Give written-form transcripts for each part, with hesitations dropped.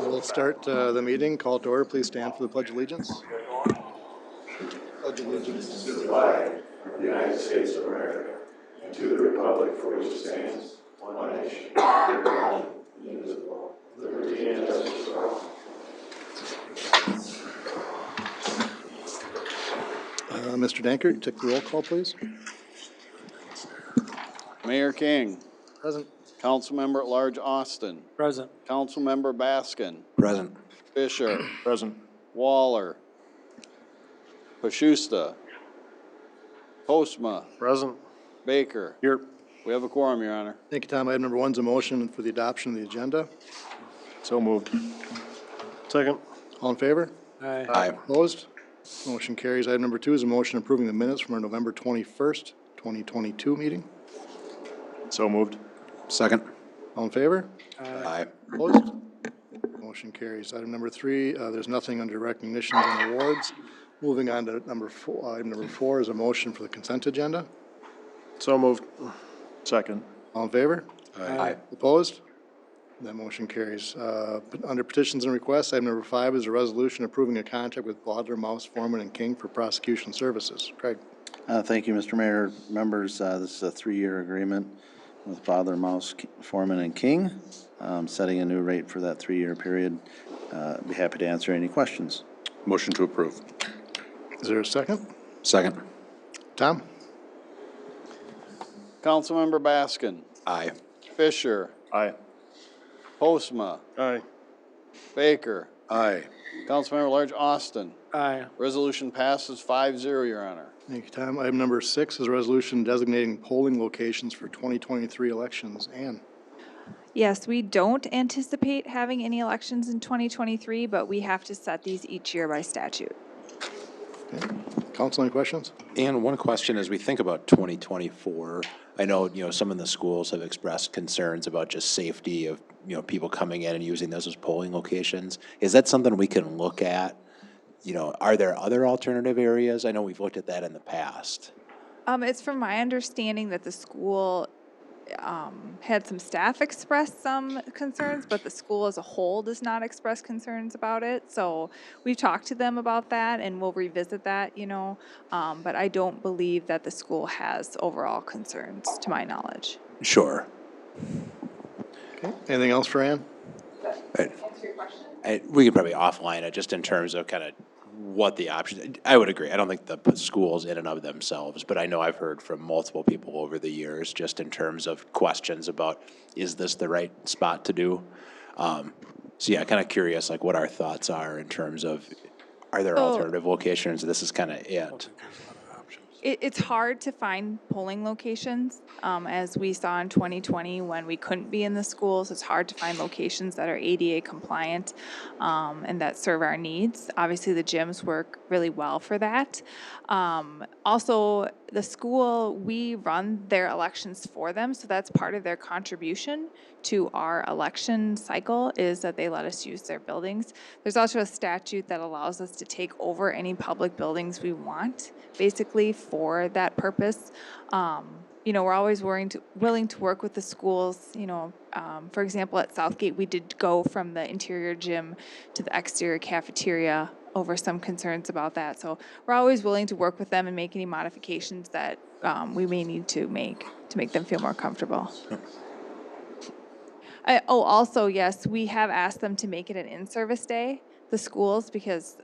We'll start the meeting. Call to order. Please stand for the Pledge of Allegiance. Pledge allegiance to the flag of the United States of America and to the republic for which it stands, one nation, under God, indivisible, liberty and justice for all. Mr. Dankert, take the roll call, please. Mayor King. Present. Councilmember at Large Austin. Present. Councilmember Baskin. Present. Fisher. Present. Waller. Pashusta. Postma. Present. Baker. Here. We have a quorum, Your Honor. Thank you, Tom. Item number 1 is a motion for the adoption of the agenda. So moved. Second. All in favor? Aye. Aye. Opposed? Motion carries. Item number 2 is a motion approving the minutes from our November 21st, 2022 meeting. So moved. Second. All in favor? Aye. Opposed? Motion carries. Item number 3, there's nothing under recognitions and awards. Moving on to number 4. Item number 4 is a motion for the consent agenda. So moved. Second. All in favor? Aye. Opposed? That motion carries. Under petitions and requests, item number 5 is a resolution approving a contract with Blodler, Mouse, Foreman, and King for prosecution services. Craig. Thank you, Mr. Mayor. Members, this is a 3-year agreement with Blodler, Mouse, Foreman, and King, setting a new rate for that 3-year period. Be happy to answer any questions. Motion to approve. Is there a second? Second. Tom? Councilmember Baskin. Aye. Fisher. Aye. Postma. Aye. Baker. Aye. Councilmember at Large Austin. Aye. Resolution passes 5-0, Your Honor. Thank you, Tom. Item number 6 is a resolution designating polling locations for 2023 elections. Ann? Yes, we don't anticipate having any elections in 2023, but we have to set these each year by statute. Okay. Council, any questions? And one question as we think about 2024, I know, some of the schools have expressed concerns about just safety of, people coming in and using those as polling locations. Is that something we can look at? Are there other alternative areas? I know we've looked at that in the past. It's from my understanding that the school had some staff express some concerns, but the school as a whole does not express concerns about it. So we've talked to them about that, and we'll revisit that, but I don't believe that the school has overall concerns, to my knowledge. Sure. Okay. Anything else for Ann? We could probably offline it just in terms of kind of what the options. I would agree. I don't think the schools in and of themselves, but I know I've heard from multiple people over the years just in terms of questions about, is this the right spot to do? So yeah, kind of curious like what our thoughts are in terms of, are there alternative locations? This is kind of it. It's hard to find polling locations, as we saw in 2020 when we couldn't be in the schools. It's hard to find locations that are ADA compliant and that serve our needs. Obviously, the gyms work really well for that. Also, the school, we run their elections for them, so that's part of their contribution to our election cycle is that they let us use their buildings. There's also a statute that allows us to take over any public buildings we want, basically for that purpose. We're always willing to work with the schools. For example, at Southgate, we did go from the interior gym to the exterior cafeteria over some concerns about that. So we're always willing to work with them and make any modifications that we may need to make them feel more comfortable. Also, yes, we have asked them to make it an in-service day, the schools, because,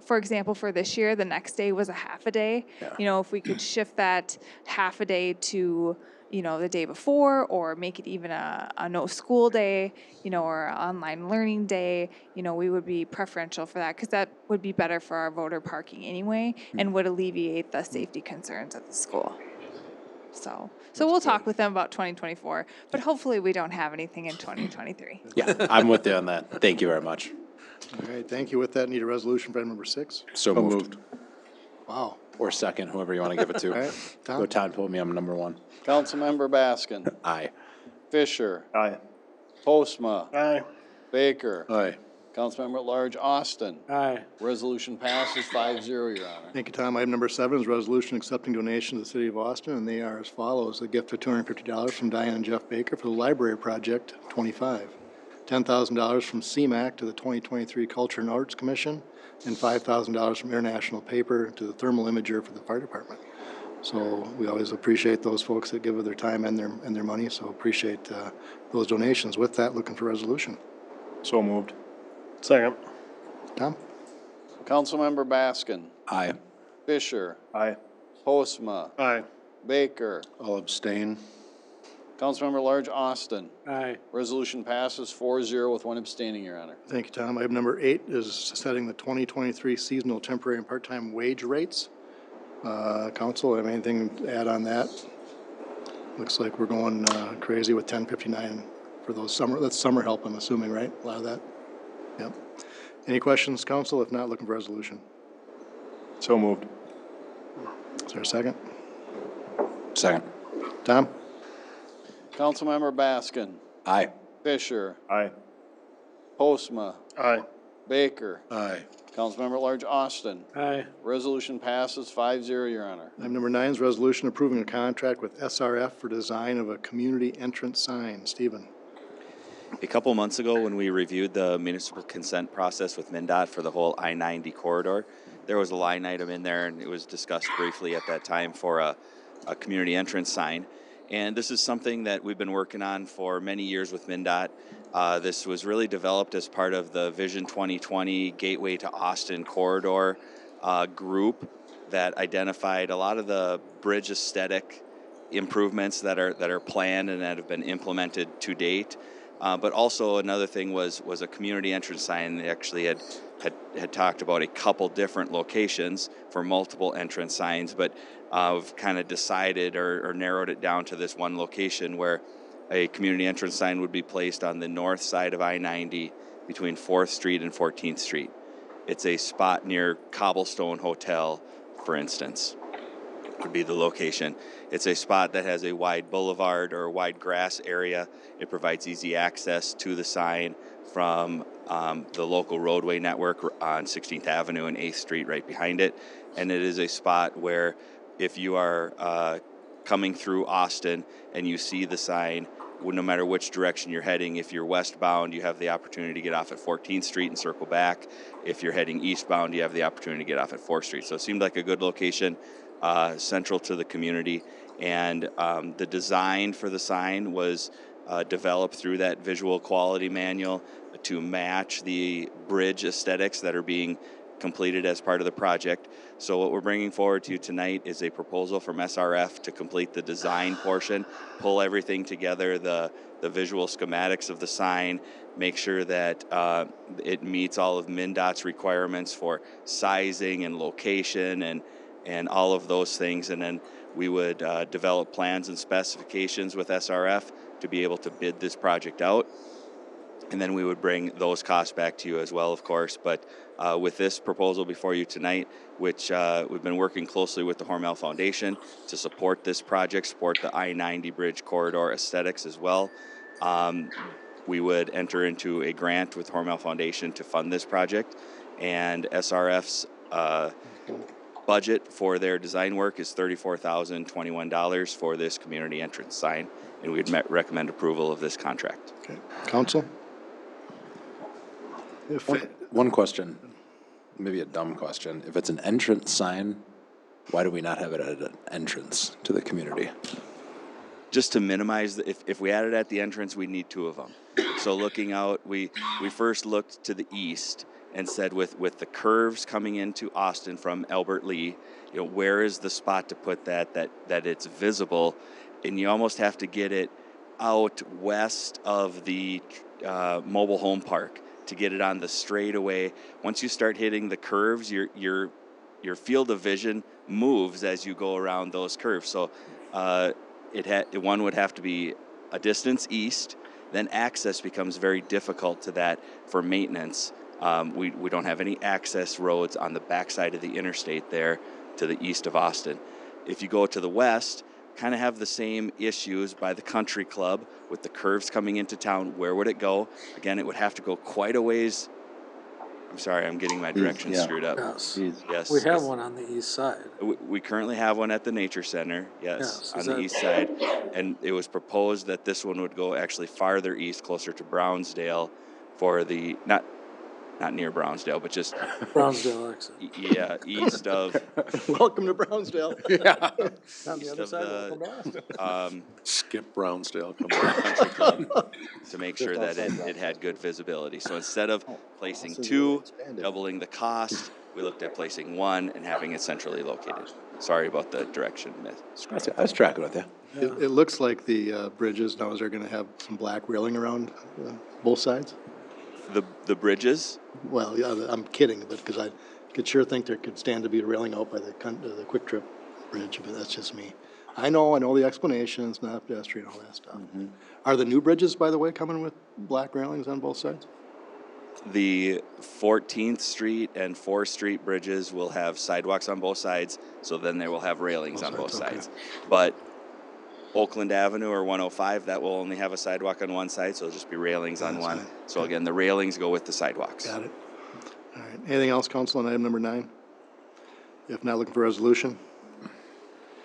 for example, for this year, the next day was a half a day. Yeah. If we could shift that half a day to, the day before, or make it even a no school day, or an online learning day, we would be preferential for that because that would be better for our voter parking anyway and would alleviate the safety concerns at the school. So we'll talk with them about 2024, but hopefully we don't have anything in 2023. Yeah, I'm with you on that. Thank you very much. All right, thank you. With that, need a resolution for item number 6. So moved. Wow. Or second, whoever you want to give it to. All right, Tom? Go Todd, pull me, I'm number 1. Councilmember Baskin. Aye. Fisher. Aye. Postma. Aye. Baker. Aye. Councilmember at Large Austin. Aye. Resolution passes 5-0, Your Honor. Thank you, Tom. Item number 7 is resolution accepting donations to the city of Austin, and they are as follows. A gift of $250 from Diane and Jeff Baker for the library project 25, $10,000 from CMAC to the 2023 Culture and Arts Commission, and $5,000 from International Paper to the thermal imager for the fire department. So we always appreciate those folks that give of their time and their money, so appreciate those donations. With that, looking for resolution. So moved. Second. Tom? Councilmember Baskin. Aye. Fisher. Aye. Postma. Aye. Baker. I'll abstain. Councilmember at Large Austin. Aye. Resolution passes 4-0 with one abstaining, Your Honor. Thank you, Tom. Item number 8 is setting the 2023 seasonal, temporary, and part-time wage rates. Council, have anything to add on that? Looks like we're going crazy with 1059 for those summer, that's summer help, I'm assuming, right? A lot of that? Yep. Any questions, council? If not, looking for resolution. So moved. Is there a second? Second. Tom? Councilmember Baskin. Aye. Fisher. Aye. Postma. Aye. Baker. Aye. Councilmember at Large Austin. Aye. Resolution passes 5-0, Your Honor. Item number 9 is resolution approving a contract with SRF for design of a community entrance sign. Stephen? A couple months ago, when we reviewed the municipal consent process with MnDOT for the whole I-90 corridor, there was a line item in there, and it was discussed briefly at that time for a community entrance sign. And this is something that we've been working on for many years with MnDOT. This was really developed as part of the Vision 2020 Gateway to Austin corridor group that identified a lot of the bridge aesthetic improvements that are planned and that have been implemented to date. But also another thing was a community entrance sign. They actually had talked about a couple different locations for multiple entrance signs, but we've kind of decided or narrowed it down to this one location where a community entrance sign would be placed on the north side of I-90 between 4th Street and 14th Street. It's a spot near Cobblestone Hotel, for instance, would be the location. It's a spot that has a wide boulevard or a wide grass area. It provides easy access to the sign from the local roadway network on 16th Avenue and 8th Street right behind it. And it is a spot where if you are coming through Austin and you see the sign, no matter which direction you're heading, if you're westbound, you have the opportunity to get off at 14th Street and circle back. If you're heading eastbound, you have the opportunity to get off at 4th Street. So it seemed like a good location, central to the community. And the design for the sign was developed through that visual quality manual to match the bridge aesthetics that are being completed as part of the project. So what we're bringing forward to you tonight is a proposal from SRF to complete the design portion, pull everything together, the visual schematics of the sign, make sure that it meets all of MnDOT's requirements for sizing and location and all of those things. And then we would develop plans and specifications with SRF to be able to bid this project out. And then we would bring those costs back to you as well, of course. But with this proposal before you tonight, which we've been working closely with the Hormel Foundation to support this project, support the I-90 bridge corridor aesthetics as well. We would enter into a grant with Hormel Foundation to fund this project. And SRF's budget for their design work is $34,021 for this community entrance sign. And we'd recommend approval of this contract. Okay. Council? One question, maybe a dumb question. If it's an entrance sign, why do we not have it at an entrance to the community? Just to minimize, if we had it at the entrance, we'd need 2 of them. So looking out, we first looked to the east and said with the curves coming into Austin from Albert Lee, where is the spot to put that it's visible? And you almost have to get it out west of the mobile home park to get it on the straightaway. Once you start hitting the curves, your field of vision moves as you go around those curves. So one would have to be a distance east, then access becomes very difficult to that for maintenance. We don't have any access roads on the backside of the interstate there to the east of Austin. If you go to the west, kind of have the same issues by the country club with the curves coming into town. Where would it go? Again, it would have to go quite a ways I'm sorry, I'm getting my directions yeah. screwed up. Yes. Geez. Yes. We have yes. one on the east side. We currently have one at the Nature Center, yes, Yes, on is the that- east side. And it was proposed that this one would go actually farther east, closer to Brownsdale for the, not near Brownsdale, but just, Brownsdale exit. yeah, east of, Welcome to Brownsdale. On the east other of side, welcome to Austin. the, Skip Brownsdale, come on. country club to make sure that it had good visibility. So instead of placing two, doubling the cost, we looked at placing one and having it centrally located. Sorry about the direction miss. I was tracking with you. It looks like the bridges now, is they're gonna have some black railing around both sides? The bridges, Well, yeah, I'm kidding, but because I could sure think there could stand to be a railing out by the Quick Trip Bridge, but that's just me. I know the explanations, not pedestrian, all that stuff. Are the new bridges, by the way, coming with black railings on both sides? the 14th Street and 4th Street bridges will have sidewalks on both sides, so then they will have railings on both sides, okay. sides. But Oakland Avenue or 105, that will only have a sidewalk on one side, so it'll just be railings on That's one. fine. So again, the railings go with the sidewalks. Got it. All right. Anything else, council, on item number 9? If not, looking for resolution.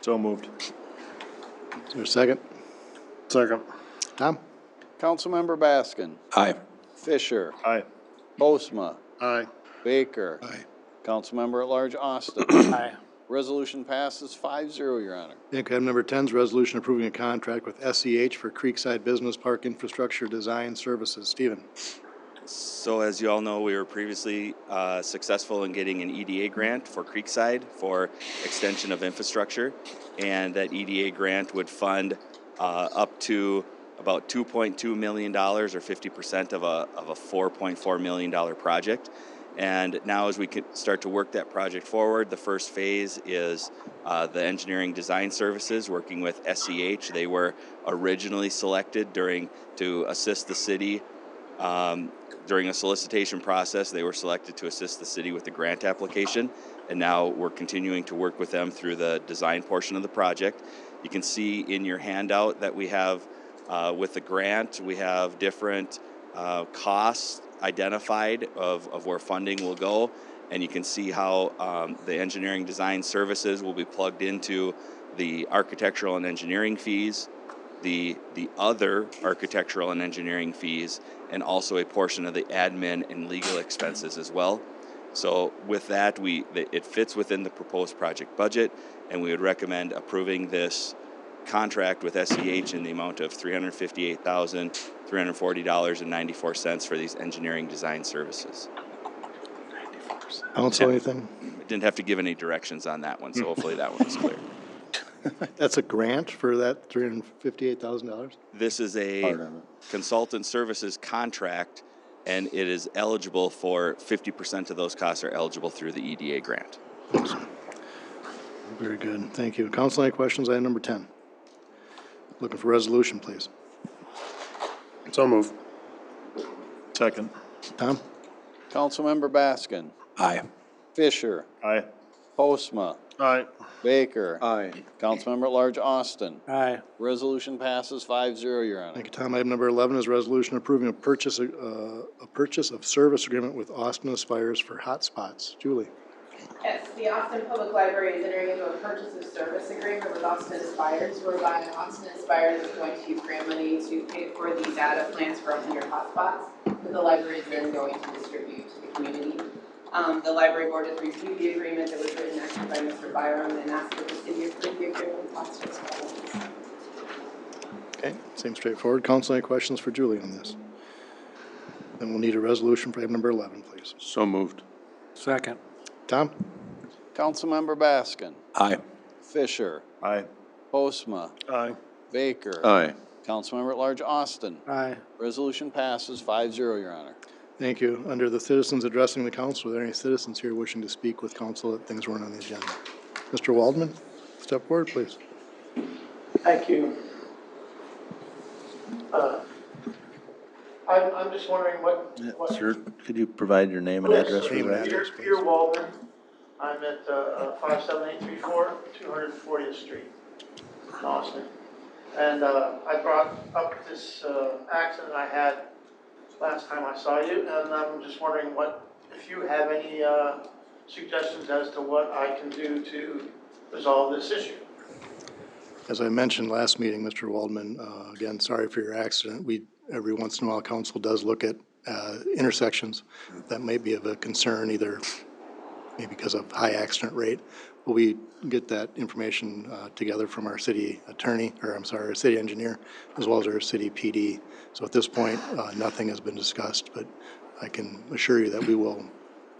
So moved. Is there a second? Second. Tom? Councilmember Baskin. Aye. Fisher. Aye. Postma. Aye. Baker. Aye. Councilmember at Large Austin. Aye. Resolution passes 5-0, Your Honor. Okay, item number 10 is resolution approving a contract with SEH for Creekside Business Park Infrastructure Design Services. Stephen? So as you all know, we were previously successful in getting an EDA grant for Creekside for extension of infrastructure. And that EDA grant would fund up to about $2.2 million or 50% of a $4.4 million project. And now as we can start to work that project forward, the first phase is the engineering design services working with SEH. They were originally selected to assist the city during a solicitation process. They were selected to assist the city with the grant application, and now we're continuing to work with them through the design portion of the project. You can see in your handout that we have, with the grant, we have different costs identified of where funding will go, and you can see how the engineering design services will be plugged into the architectural and engineering fees, the other architectural and engineering fees, and also a portion of the admin and legal expenses as well. So with that, it fits within the proposed project budget, and we would recommend approving this contract with SEH in the amount of $358,340.94 for these engineering design services. Council, anything? I didn't have to give any directions on that one, so hopefully that one was clear. That's a grant for that $358,000? This is Part a of it. consultant services contract, and it is eligible for 50% of those costs are eligible through the EDA grant. Very good, thank you. Council, any questions, item number 10? Looking for resolution, please. So moved. Second. Tom? Councilmember Baskin. Aye. Fisher. Aye. Postma. Aye. Baker. Aye. Councilmember at Large Austin. Aye. Resolution passes 5-0, Your Honor. Thank you, Tom. Item number 11 is resolution approving a purchase of service agreement with Austin Aspires for hotspots. Julie? Yes, the Austin Public Library is entering into a purchase of service agreement with Austin Aspires, whereby Austin Aspires is going to use grant money to pay for the data plans for 100 hotspots that the library is then going to distribute to the community. The library board has reviewed the agreement that was written actually by Mr. Byram and asked that the city approve the agreement with Austin Aspires. Okay, seems straightforward. Council, any questions for Julie on this? Then we'll need a resolution for item number 11, please. So moved. Second. Tom? Councilmember Baskin. Aye. Fisher. Aye. Postma. Aye. Baker. Aye. Councilmember at Large Austin. Aye. Resolution passes 5-0, Your Honor. Thank you. Under the citizens addressing the council, are there any citizens here wishing to speak with council that things weren't on the agenda? Mr. Waldman, step forward, please. Thank you. I'm just wondering what. Sir, could you provide your name and address for the Name and record? address. Peter Waldman. I'm at 57834 240th Street, in Austin. And I brought up this accident I had last time I saw you, and I'm just wondering what if you have any suggestions as to what I can do to resolve this issue. As I mentioned last meeting, Mr. Waldman, again, sorry for your accident. Every once in a while, council does look at intersections that may be of a concern, either maybe because of high accident rate. But we get that information together from our city attorney, or I'm sorry, our city engineer, as well as our city PD. So at this point, nothing has been discussed, but I can assure you that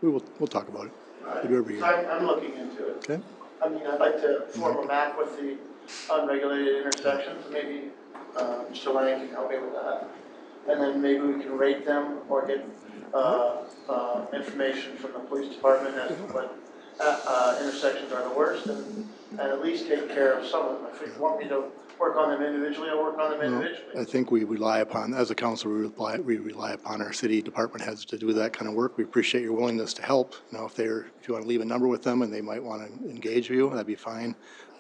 we'll talk about it. We do every year. I'm looking into it. Okay? I mean, I'd like to form a map with the unregulated intersections, maybe Mr. Lang can help me with that. And then maybe we can rate them or get information from the police department as to what intersections are the worst, and at least take care of some of them. If you want me to work on them individually, I'll work on them individually. I think we rely upon, as a council, we rely upon our city department heads to do that kind of work. We appreciate your willingness to help. Now, if you want to leave a number with them and they might want to engage you, that'd be fine.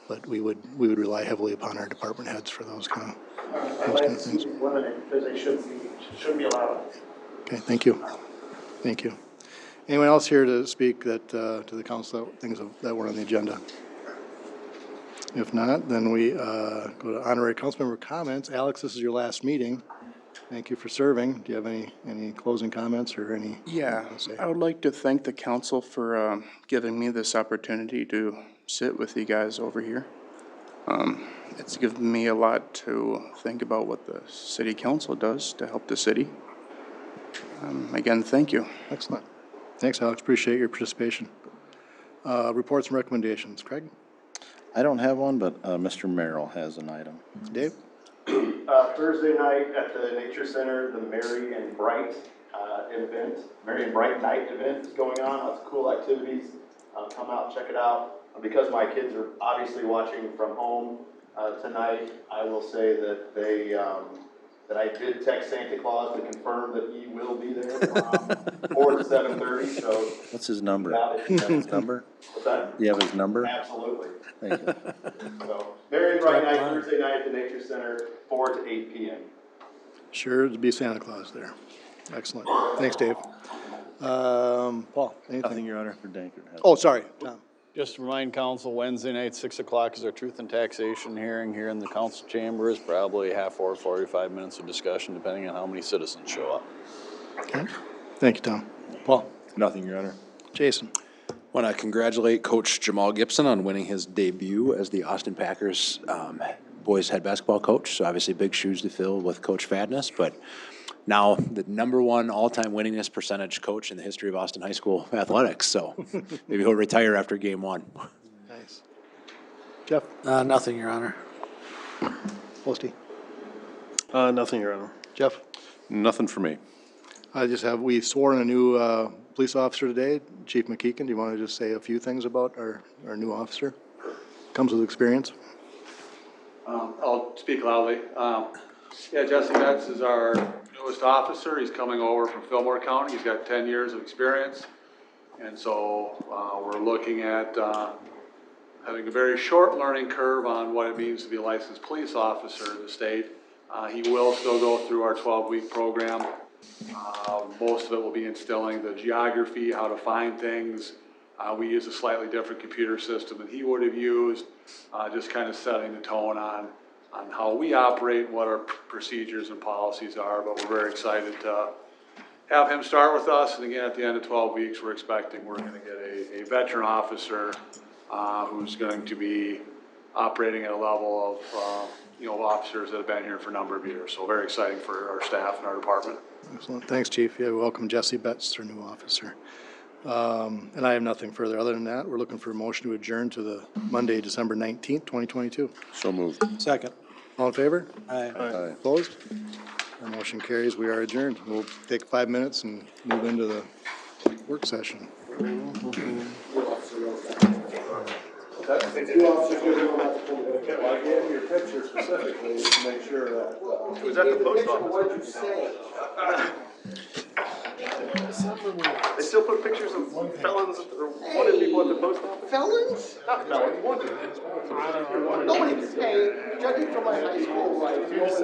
But we would rely heavily upon our department heads for those kind of things. Limited, because they shouldn't be allowed. Okay, thank you. Thank you. Anyone else here to speak to the council, things that were on the agenda? If not, then we go to honorary council member comments. Alex, this is your last meeting. Thank you for serving. Do you have any closing comments or any? Yeah, I would like to thank the council for giving me this opportunity to sit with you guys over here. It's given me a lot to think about what the city council does to help the city. Again, thank you. Excellent. Thanks, Alex. Appreciate your participation. Reports and recommendations. Craig? I don't have one, but Mr. Merrill has an item. Dave? Thursday night at the Nature Center, the Merry and Bright Night event is going on. Lots of cool activities. Come out and check it out. Because my kids are obviously watching from home tonight, I will say that that I did text Santa Claus to confirm that he will be there from 4 to 7:30. So What's his number? Do you have his number? what's that? Do you have his number? Absolutely. Thank you. So Merry and Bright Night Thursday night at the Nature Center, 4 to 8 p.m. Sure to be Santa Claus there. Excellent. Thanks, Dave. Paul, anything? Nothing, Your Honor, for Dankert. Oh, sorry, Tom. Just to remind council, Wednesday night, 6 o'clock is our truth and taxation hearing here in the council chambers. Probably half hour, 45 minutes of discussion, depending on how many citizens show up. Okay. Thank you, Tom. Paul? Nothing, Your Honor. Jason? Want to congratulate Coach Jamal Gibson on winning his debut as the Austin Packers boys head basketball coach. So obviously big shoes to fill with Coach Fadness, but now the #1 all-time winningest percentage coach in the history of Austin High School athletics. So maybe he'll retire after game 1. Nice. Jeff? Nothing, Your Honor. Posty? Nothing, Your Honor. Jeff? Nothing for me. We swore in a new police officer today, Chief McKeegan. Do you want to just say a few things about our new officer? Comes with experience. I'll speak loudly. Jesse Metz is our newest officer. He's coming over from Fillmore County. He's got 10 years of experience. And so we're looking at having a very short learning curve on what it means to be a licensed police officer in the state. He will still go through our 12-week program. Most of it will be instilling the geography, how to find things. We use a slightly different computer system than he would have used, just kind of setting the tone on how we operate and what our procedures and policies are. But we're very excited to have him start with us. And again, at the end of 12 weeks, we're expecting we're going to get a veteran officer who's going to be operating at a level of officers that have been here for a number of years. So very exciting for our staff and our department. Excellent. Thanks, Chief. Yeah, welcome Jesse Betts, our new officer. And I have nothing further. Other than that, we're looking for a motion to adjourn to the Monday, December 19th, 2022. So moved. Second. All in favor? Aye. Aye. Opposed? Our motion carries. We are adjourned. We'll take 5 minutes and move into the work session. I gave your picture specifically to make sure that. It was at the post office. What did you say? They still put pictures of felons or wanted people at the post office? Felons? Not felons, wanted. Nobody can pay, judging from my high school life. Yes,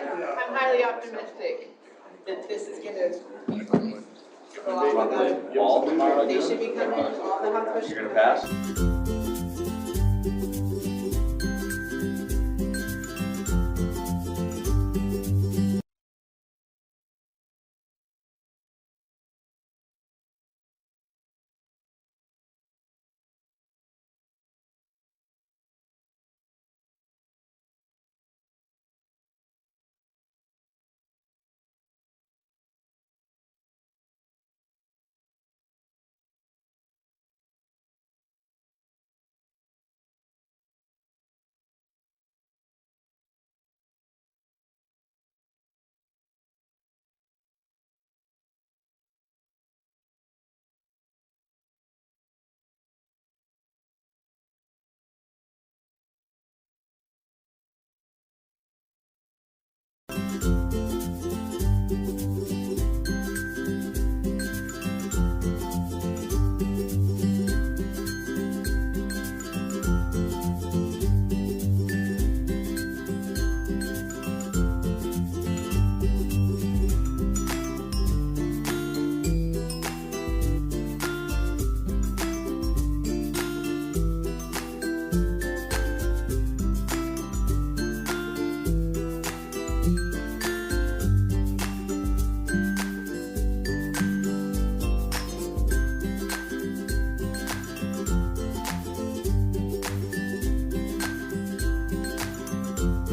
I'm highly optimistic. that this is gonna go off without, All tomorrow. they should be coming, all the hotspots should be coming. Pass?